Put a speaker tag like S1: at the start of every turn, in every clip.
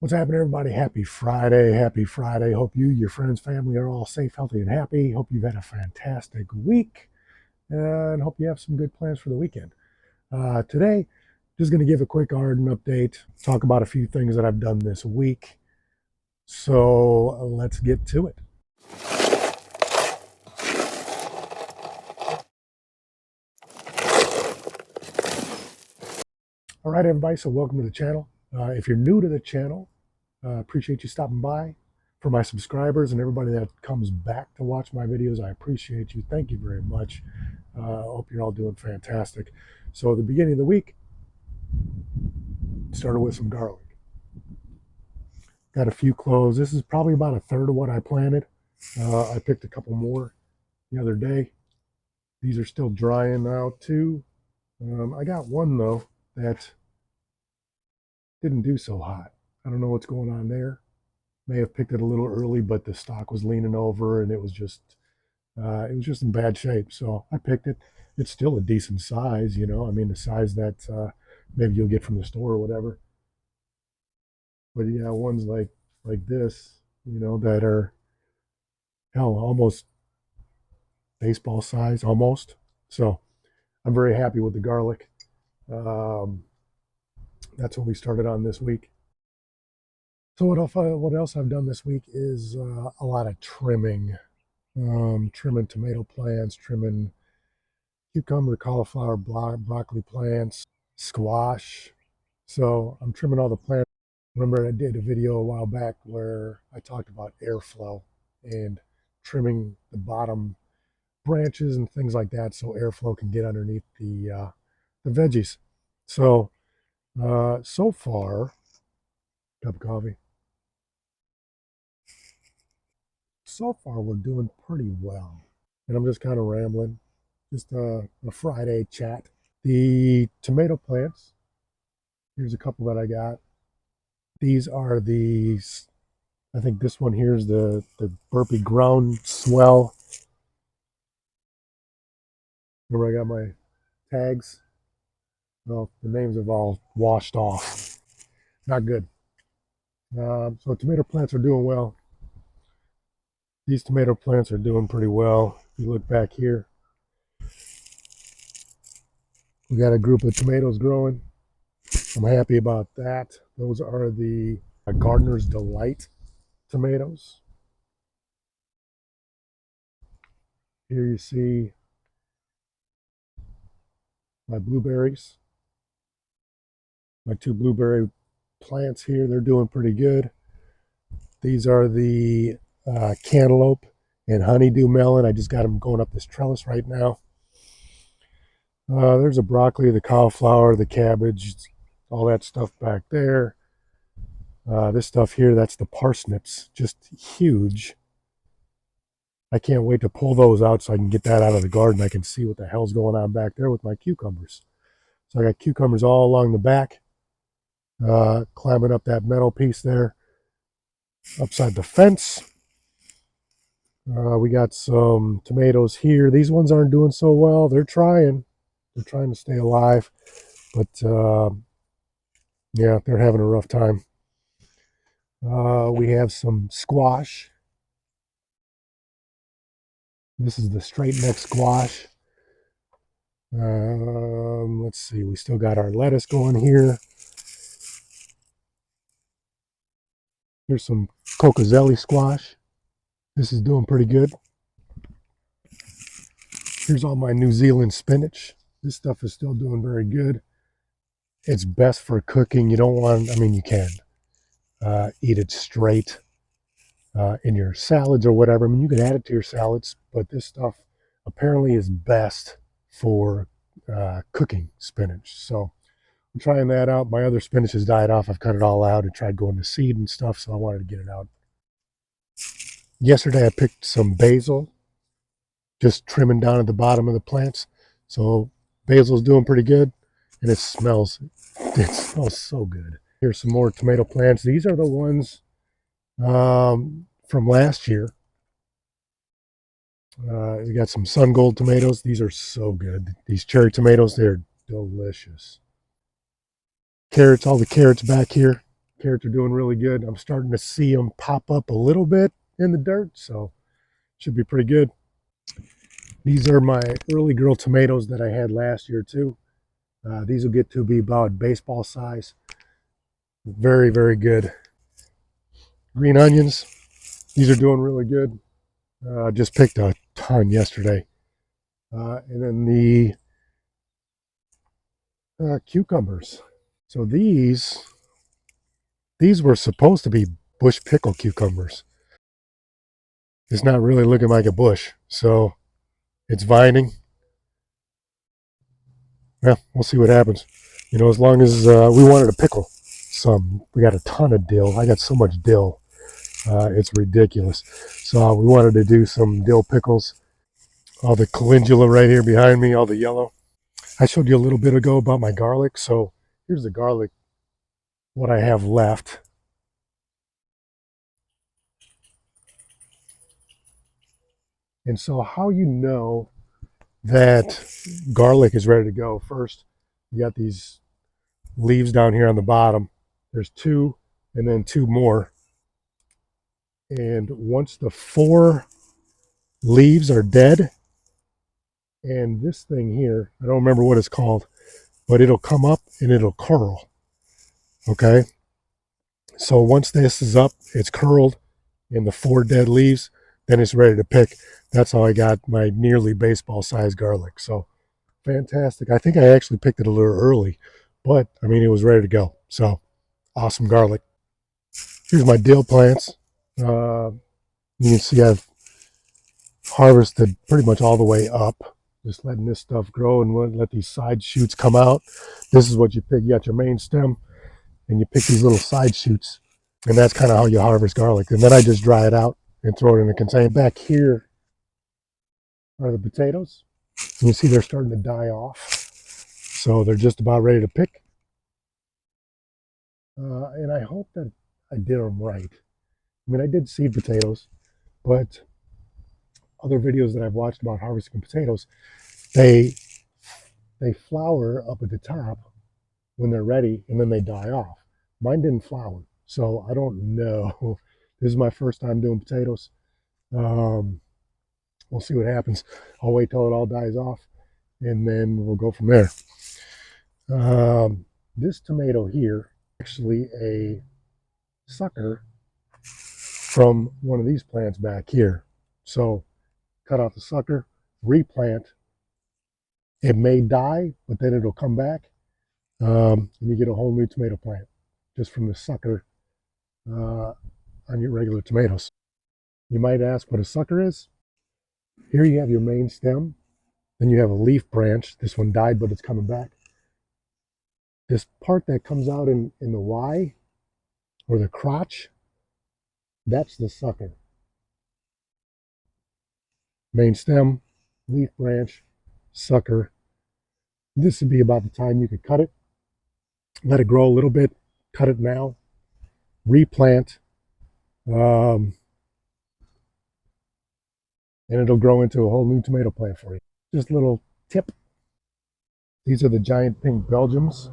S1: What's happening, everybody? Happy Friday. Happy Friday. Hope you, your friends, family are all safe, healthy, and happy. Hope you've had a fantastic week and hope you have some good plans for the weekend. Today, just going to give a quick garden update, talk about a few things that I've done this week. So let's get to it. All right, everybody. So welcome to the channel. If you're new to the channel, appreciate you stopping by. For my subscribers and everybody that comes back to watch my videos, I appreciate you. Thank you very much. I hope you're all doing fantastic. So at the beginning of the week, started with some garlic. Got a few cloves. This is probably about a third of what I planted. I picked a couple more the other day. These are still drying out too. I got one though that didn't do so hot. I don't know what's going on there. May have picked it a little early, but the stalk was leaning over and it was just in bad shape. So I picked it. It's still a decent size, you know. I mean, the size that maybe you'll get from the store or whatever. But yeah, ones like this, you know, that are hell almost baseball size, almost. So I'm very happy with the garlic. Um, that's what we started on this week. So what else I've done this week is a lot of trimming. Trimming tomato plants, trimming cucumber, cauliflower, broccoli plants, squash. So I'm trimming all the plants. Remember I did a video a while back where I talked about airflow and trimming the bottom branches and things like that so airflow can get underneath the veggies. So so far, cup of coffee. So far we're doing pretty well. And I'm just kind of rambling. Just a Friday chat. The tomato plants, here's a couple that I got. These are these, I think this one here is the burpee ground swell. Remember I got my tags? Well, the names have all washed off. Not good. So tomato plants are doing well. These tomato plants are doing pretty well. If you look back here, we got a group of tomatoes growing. I'm happy about that. Those are the Gardener's Delight tomatoes. Here you see my blueberries. My two blueberry plants here, they're doing pretty good. These are the cantaloupe and honeydew melon. I just got them going up this trellis right now. There's a broccoli, the cauliflower, the cabbage, all that stuff back there. This stuff here, that's the parsnips, just huge. I can't wait to pull those out so I can get that out of the garden. I can see what the hell's going on back there with my cucumbers. So I got cucumbers all along the back, climbing up that metal piece there, upside the fence. We got some tomatoes here. These ones aren't doing so well. They're trying to stay alive, but yeah, they're having a rough time. We have some squash. This is the straight neck squash. Let's see, we still got our lettuce going here. Here's some cocazelli squash. This is doing pretty good. Here's all my New Zealand spinach. This stuff is still doing very good. It's best for cooking. You don't want, I mean, you can eat it straight in your salads or whatever. I mean, you can add it to your salads, but this stuff apparently is best for cooking spinach. So I'm trying that out. My other spinach has died off. I've cut it all out and tried going to seed and stuff, so I wanted to get it out. Yesterday I picked some basil, just trimming down at the bottom of the plants. So basil's doing pretty good, and it smells so good. Here's some more tomato plants. These are the ones from last year. We got some sun gold tomatoes. These are so good. These cherry tomatoes, they're delicious. Carrots, all the carrots back here, carrots are doing really good. I'm starting to see them pop up a little bit in the dirt, so should be pretty good. These are my early girl tomatoes that I had last year too. These will get to be about baseball size. Very, very good. Green onions, these are doing really good. Just picked a ton yesterday. And then the cucumbers. So these were supposed to be bush pickle cucumbers. It's not really looking like a bush, so it's vining. Yeah, we'll see what happens. You know, as long as we wanted to pickle some, we got a ton of dill. I got so much dill, it's ridiculous. So we wanted to do some dill pickles. All the calendula right here behind me, all the yellow. I showed you a little bit ago about my garlic. So here's the garlic, what I have left. And so how you know that garlic is ready to go. First, you got these leaves down here on the bottom. There's two and then two more. And once the 4 leaves are dead, and this thing here, I don't remember what it's called, but it'll come up and it'll curl. Okay. So once this is up, it's curled in the 4 dead leaves, then it's ready to pick. That's how I got my nearly baseball sized garlic. So fantastic. I think I actually picked it a little early, but I mean, it was ready to go. So awesome garlic. Here's my dill plants. You can see I've harvested pretty much all the way up, just letting this stuff grow and let these side shoots come out. This is what you pick. You got your main stem and you pick these little side shoots, and that's kind of how you harvest garlic. And then I just dry it out and throw it in a container. Back here are the potatoes. You see they're starting to die off, so they're just about ready to pick. And I hope that I did them right. I mean, I did seed potatoes, but other videos that I've watched about harvesting potatoes, they flower up at the top when they're ready, and then they die off. Mine didn't flower, so I don't know. This is my first time doing potatoes. We'll see what happens. I'll wait till it all dies off, and then we'll go from there. This tomato here, actually a sucker from one of these plants back here. So cut off the sucker, replant. It may die, but then it'll come back, and you get a whole new tomato plant just from the sucker on your regular tomatoes. You might ask what a sucker is. Here you have your main stem, then you have a leaf branch. This one died, but it's coming back. This part that comes out in the Y or the crotch, that's the sucker. Main stem, leaf branch, sucker. This would be about the time you could cut it, let it grow a little bit, cut it now, replant, and it'll grow into a whole new tomato plant for you. Just a little tip. These are the giant pink Belgiums.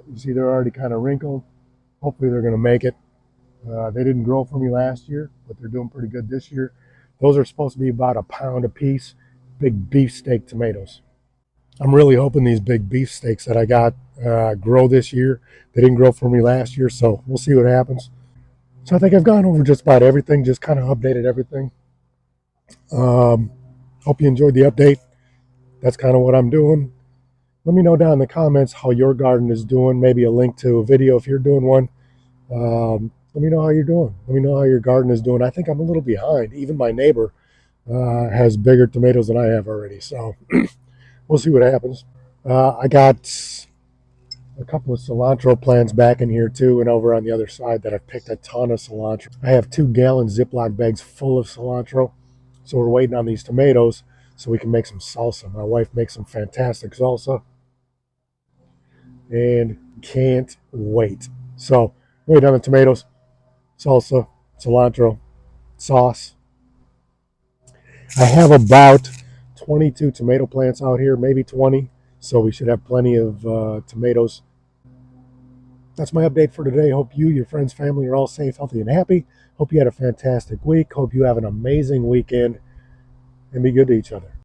S1: You see they're already kind of wrinkled. Hopefully they're going to make it. They didn't grow for me last year, but they're doing pretty good this year. Those are supposed to be about £1 a piece, big beefsteak tomatoes. I'm really hoping these big beefsteaks that I got grow this year. They didn't grow for me last year, so we'll see what happens. So I think I've gone over just about everything, just kind of updated everything. Hope you enjoyed the update. That's kind of what I'm doing. Let me know down in the comments how your garden is doing. Maybe a link to a video if you're doing one. Let me know how you're doing. Let me know how your garden is doing. I think I'm a little behind. Even my neighbor has bigger tomatoes than I have already. So we'll see what happens. I got a couple of cilantro plants back in here too, and over on the other side that I've picked a ton of cilantro. I have 2-gallon Ziploc bags full of cilantro. So we're waiting on these tomatoes so we can make some salsa. My wife makes some fantastic salsa and can't wait. So wait on the tomatoes, salsa, cilantro, sauce. I have about 22 tomato plants out here, maybe 20. So we should have plenty of tomatoes. That's my update for today. Hope you, your friends, family are all safe, healthy, and happy. Hope you had a fantastic week. Hope you have an amazing weekend, and be good to each other.